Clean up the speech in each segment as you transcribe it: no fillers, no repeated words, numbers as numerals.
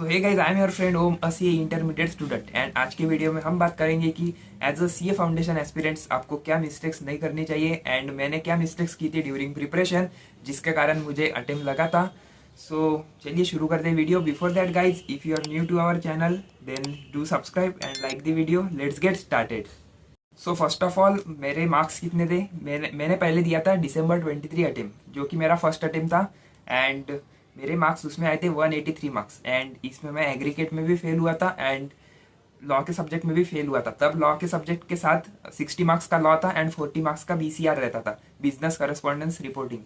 So hey guys, I am your friend Om, a CA intermediate student. And आज के वीडियो में हम बात करेंगे कि as a CA foundation aspirants आपको क्या मिस्टेक्स नहीं करनी चाहिए एंड मैंने क्या मिस्टेक्स की थी ड्यूरिंग प्रिपरेशन, जिसके कारण मुझे अटेम्प्ट लगा था। सो चलिए शुरू करते हैं video. Before that guys, if you are new to our channel then do subscribe and like the video. Let's get started. So first of all, मेरे मार्क्स कितने थे? मैंने पहले दिया था दिसंबर 23 अटेम्प्ट, जो कि मेरा फर्स्ट अटेम्प्ट था। एंड मेरे मार्क्स उसमें आए थे 183 मार्क्स। एंड इसमें मैं एग्रीगेट में भी फेल हुआ था एंड लॉ के सब्जेक्ट में भी फेल हुआ था। तब लॉ के सब्जेक्ट के साथ 60 मार्क्स का लॉ था एंड 40 मार्क्स का बीसीआर रहता था, बिजनेस करस्पॉन्डेंस रिपोर्टिंग।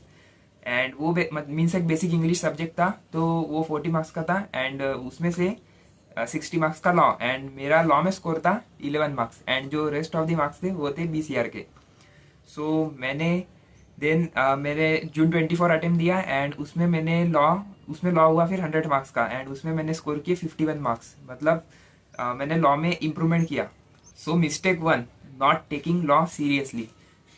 एंड वो मीन्स एक बेसिक इंग्लिश सब्जेक्ट था, तो वो 40 मार्क्स का था। एंड उसमें से 60 मार्क्स का लॉ, एंड मेरा लॉ में स्कोर था 11 मार्क्स एंड जो रेस्ट ऑफ द मार्क्स थे वो थे बीसीआर के। सो मैंने मैंने जून 24 अटेम्प्ट दिया एंड उसमें लॉ हुआ फिर 100 मार्क्स का एंड उसमें मैंने स्कोर किए 51 मार्क्स। मतलब मैंने लॉ में इम्प्रूवमेंट किया। So mistake 1, not taking law seriously.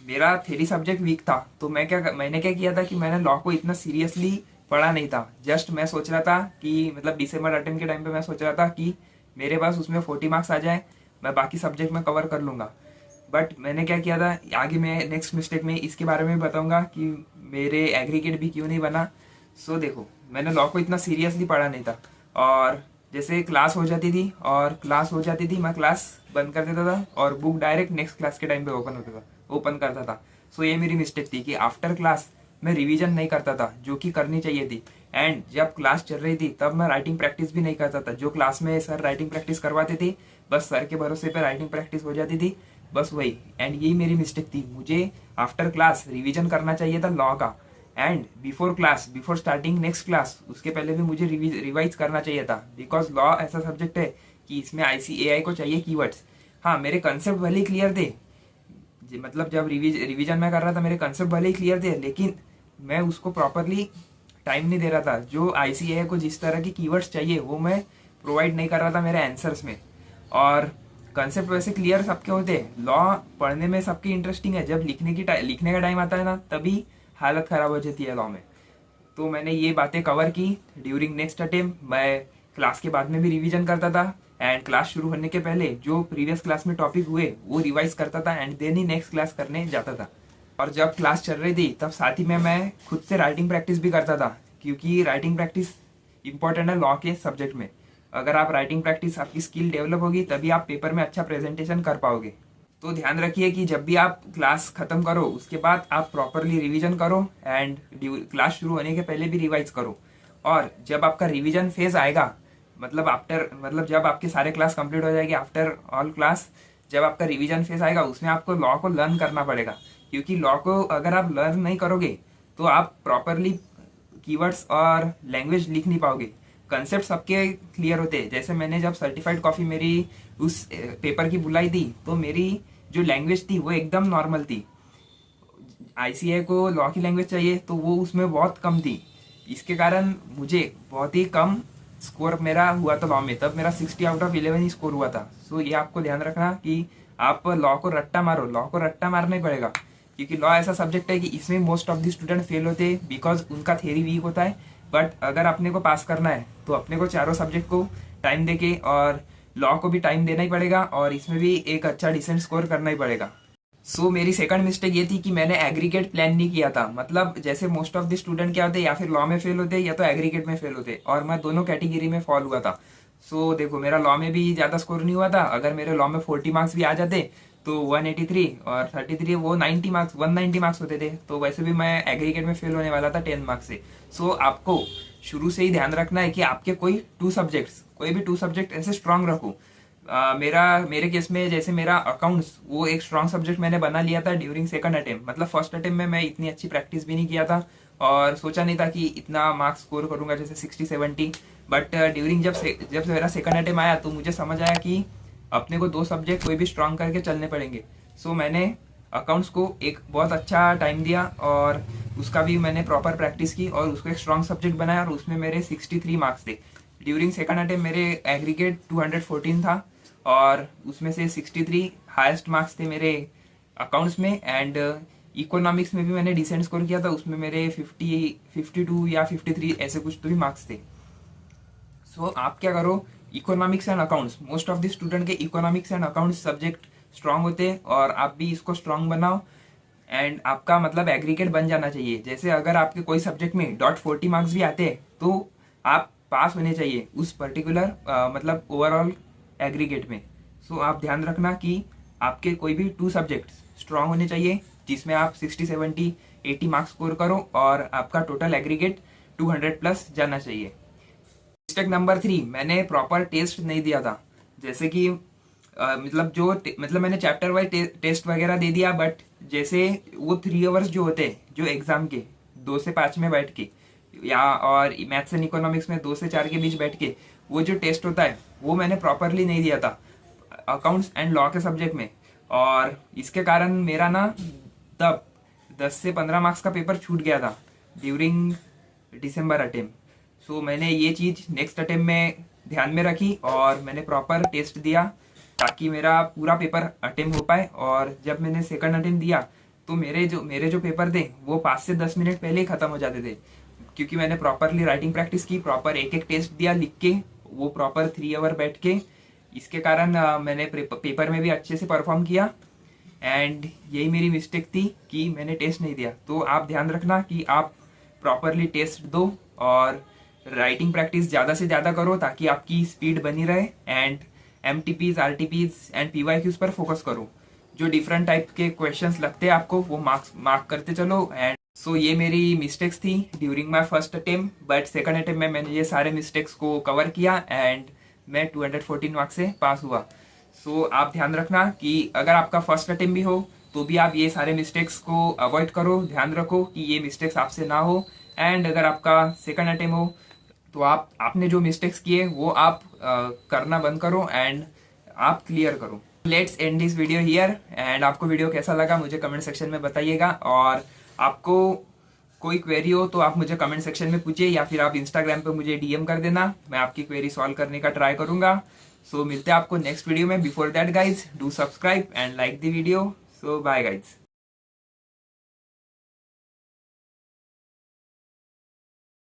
मेरा थ्योरी सब्जेक्ट वीक था, तो मैंने क्या किया था कि मैंने लॉ को इतना सीरियसली पढ़ा नहीं था। जस्ट मैं सोच रहा था कि मतलब दिसंबर अटेम्प्ट के टाइम पे मैं सोच रहा था कि मेरे पास उसमें 40 मार्क्स आ जाए, मैं बाकी सब्जेक्ट में कवर कर लूंगा। बट मैंने क्या किया था, आगे मैं नेक्स्ट मिस्टेक में इसके बारे में बताऊंगा कि मेरे एग्रीगेट भी क्यों नहीं बना। सो देखो, मैंने लॉ को इतना सीरियसली पढ़ा नहीं था और जैसे क्लास हो जाती थी मैं क्लास बंद कर देता था और बुक डायरेक्ट नेक्स्ट क्लास के टाइम पे ओपन करता था। सो ये मेरी मिस्टेक थी कि आफ्टर क्लास मैं रिवीजन नहीं करता था, जो कि करनी चाहिए थी। एंड जब क्लास चल रही थी तब मैं राइटिंग प्रैक्टिस भी नहीं करता था। जो क्लास में सर राइटिंग प्रैक्टिस करवाते थे, बस सर के भरोसे पे राइटिंग प्रैक्टिस हो जाती थी, बस वही। एंड यही मेरी मिस्टेक थी। मुझे आफ्टर क्लास रिवीजन करना चाहिए था लॉ का, and before starting next class उसके पहले भी मुझे रिवाइज करना चाहिए था। बिकॉज लॉ ऐसा सब्जेक्ट है कि इसमें आईसीएआई को चाहिए कीवर्ड्स। हाँ, मेरे कंसेप्ट भले ही क्लियर थे, मतलब जब रिवीजन में कर रहा था मेरे कंसेप्ट भले ही क्लियर थे, लेकिन मैं उसको प्रॉपरली टाइम नहीं दे रहा था। जो आईसीएआई को जिस तरह की कीवर्ड्स चाहिए वो मैं प्रोवाइड नहीं कर रहा था मेरे आंसर्स में। और कंसेप्ट वैसे क्लियर सबके होते हैं, लॉ पढ़ने में सबकी इंटरेस्टिंग है, जब लिखने का टाइम आता है ना, तभी हालत खराब हो जाती है लॉ में। तो मैंने ये बातें कवर की ड्यूरिंग नेक्स्ट अटेम्प्ट। मैं क्लास के बाद में भी रिवीजन करता था एंड क्लास शुरू होने के पहले जो प्रीवियस क्लास में टॉपिक हुए वो रिवाइज करता था एंड देन ही नेक्स्ट क्लास करने जाता था। और जब क्लास चल रही थी तब साथ ही में मैं खुद से राइटिंग प्रैक्टिस भी करता था, क्योंकि राइटिंग प्रैक्टिस इंपॉर्टेंट है लॉ के सब्जेक्ट में। अगर आप राइटिंग प्रैक्टिस, आपकी स्किल डेवलप होगी तभी आप पेपर में अच्छा प्रेजेंटेशन कर पाओगे। तो ध्यान रखिए कि जब भी आप क्लास खत्म करो उसके बाद आप प्रॉपरली रिवीजन करो एंड क्लास शुरू होने के पहले भी रिवाइज करो। और जब आपका रिवीजन फेज आएगा, मतलब जब आपके सारे क्लास कंप्लीट हो जाएगी, आफ्टर ऑल क्लास जब आपका रिवीजन फेज आएगा उसमें आपको लॉ को लर्न करना पड़ेगा। क्योंकि लॉ को अगर आप लर्न नहीं करोगे तो आप प्रॉपरली कीवर्ड्स और लैंग्वेज लिख नहीं पाओगे। कंसेप्ट सबके क्लियर होते हैं। जैसे मैंने जब सर्टिफाइड कॉफी मेरी उस पेपर की बुलाई थी, तो मेरी जो लैंग्वेज थी वो एकदम नॉर्मल थी। आईसीए को लॉ की लैंग्वेज चाहिए तो वो उसमें बहुत कम थी। इसके कारण मुझे बहुत ही कम स्कोर मेरा हुआ था लॉ में। तब मेरा 60 आउट ऑफ 11 ही स्कोर हुआ था। सो ये आपको ध्यान रखना कि आप लॉ को रट्टा मारो, लॉ को रट्टा मारना ही पड़ेगा। क्योंकि लॉ ऐसा सब्जेक्ट है कि इसमें most of the student fail होते हैं बिकॉज उनका थियरी वीक होता है। बट अगर अपने को पास करना है तो अपने को चारों सब्जेक्ट को टाइम देके और लॉ को भी टाइम देना ही पड़ेगा और इसमें भी एक अच्छा डिसेंट स्कोर करना ही पड़ेगा। सो मेरी सेकंड मिस्टेक ये थी कि मैंने एग्रीगेट प्लान नहीं किया था। मतलब जैसे मोस्ट ऑफ द स्टूडेंट क्या होते हैं, या फिर लॉ में फेल होते या तो एग्रीगेट में फेल होते, और मैं दोनों कैटेगरी में फॉल हुआ था। सो देखो, मेरा लॉ में भी ज्यादा स्कोर नहीं हुआ था। अगर मेरे लॉ में 40 मार्क्स भी आ जाते तो 183 और 33 वो 90 मार्क्स 190 मार्क्स होते थे। तो वैसे भी मैं एग्रीगेट में फेल होने वाला था 10 मार्क्स से। सो आपको शुरू से ही ध्यान रखना है कि आपके कोई भी टू सब्जेक्ट ऐसे स्ट्रांग रखो। मेरे केस में जैसे मेरा अकाउंट्स वो एक स्ट्रांग सब्जेक्ट मैंने बना लिया था ड्यूरिंग सेकंड अटेम्प्ट। मतलब फर्स्ट अटेम्प्ट में मैं इतनी अच्छी प्रैक्टिस भी नहीं किया था और सोचा नहीं था कि इतना मार्क्स स्कोर करूंगा जैसे 60-70। बट ड्यूरिंग जब मेरा सेकंड अटेम्प्ट आया तो मुझे समझ आया कि अपने को दो सब्जेक्ट कोई भी स्ट्रांग करके चलने पड़ेंगे। सो मैंने अकाउंट्स को एक बहुत अच्छा टाइम दिया और उसका भी मैंने प्रॉपर प्रैक्टिस की और उसको एक स्ट्रांग सब्जेक्ट बनाया और उसमें मेरे 63 मार्क्स थे। ड्यूरिंग सेकंड अटेम्प्ट मेरे एग्रीगेट 214 था और उसमें से 63 हाईएस्ट मार्क्स थे मेरे अकाउंट्स में। एंड इकोनॉमिक्स में भी मैंने डिसेंट स्कोर किया था, उसमें मेरे 52 या 53 ऐसे कुछ तो भी मार्क्स थे। सो आप क्या करो, economics and accounts, most of the student के economics and accounts subject strong होते हैं और आप भी इसको स्ट्रांग बनाओ एंड आपका मतलब एग्रीगेट बन जाना चाहिए। जैसे अगर आपके कोई सब्जेक्ट में .40 मार्क्स भी आते हैं तो आप पास होने चाहिए उस पर्टिकुलर मतलब ओवरऑल एग्रीगेट में। सो आप ध्यान रखना कि आपके कोई भी 2 सब्जेक्ट स्ट्रांग होने चाहिए जिसमें आप 60, 70, 80 मार्क्स स्कोर करो और आपका टोटल एग्रीगेट 200 प्लस जाना चाहिए। मिस्टेक नंबर 3, मैंने प्रॉपर टेस्ट नहीं दिया था। जैसे कि मतलब मैंने चैप्टर वाइज टेस्ट वगैरह दे दिया, बट जैसे वो 3 आवर्स जो होते हैं जो एग्जाम के 2 से 5 में बैठ के, या और मैथ्स एंड इकोनॉमिक्स में 2 से 4 के बीच बैठ के वो जो टेस्ट होता है वो मैंने प्रॉपरली नहीं दिया था अकाउंट्स एंड लॉ के सब्जेक्ट में, और इसके कारण मेरा ना तब 10 से 15 मार्क्स का पेपर छूट गया था ड्यूरिंग दिसंबर अटेम्प्ट। सो मैंने ये चीज़ नेक्स्ट अटेम्प्ट में ध्यान में रखी और मैंने प्रॉपर टेस्ट दिया ताकि मेरा पूरा पेपर अटेम्प्ट हो पाए। और जब मैंने सेकंड अटेम्प्ट दिया तो मेरे जो पेपर थे वो 5 से 10 मिनट पहले ही ख़त्म हो जाते थे, क्योंकि मैंने प्रॉपरली राइटिंग प्रैक्टिस की, प्रॉपर एक एक टेस्ट दिया लिख के, वो प्रॉपर 3 आवर बैठ के। इसके कारण मैंने पेपर में भी अच्छे से परफॉर्म किया एंड यही मेरी मिस्टेक थी कि मैंने टेस्ट नहीं दिया। तो आप ध्यान रखना कि आप प्रॉपरली टेस्ट दो और राइटिंग प्रैक्टिस ज़्यादा से ज़्यादा करो ताकि आपकी स्पीड बनी रहे and MTPs, RTPs and PYQs पर फोकस करो। जो डिफरेंट टाइप के क्वेश्चंस लगते हैं आपको वो मार्क करते चलो। एंड सो ये मेरी मिस्टेक्स थी during my first attempt, but second attempt में मैंने ये सारे मिस्टेक्स को कवर किया एंड मैं 214 मार्क्स से पास हुआ। सो आप ध्यान रखना कि अगर आपका फर्स्ट अटेम्प्ट भी हो तो भी आप ये सारे मिस्टेक्स को अवॉइड करो, ध्यान रखो कि ये मिस्टेक्स आपसे ना हो। एंड अगर आपका सेकंड अटेम्प्ट हो तो आपने जो मिस्टेक्स किए वो आप करना बंद करो एंड आप क्लियर करो। Let's end this video here. And आपको वीडियो कैसा लगा मुझे कमेंट सेक्शन में बताइएगा, और आपको कोई क्वेरी हो तो आप मुझे कमेंट सेक्शन में पूछिए या फिर आप इंस्टाग्राम पे मुझे DM कर देना, मैं आपकी क्वेरी सॉल्व करने का ट्राई करूंगा। सो मिलते हैं आपको नेक्स्ट वीडियो में। Before that guys, do subscribe and like the video. So bye guys.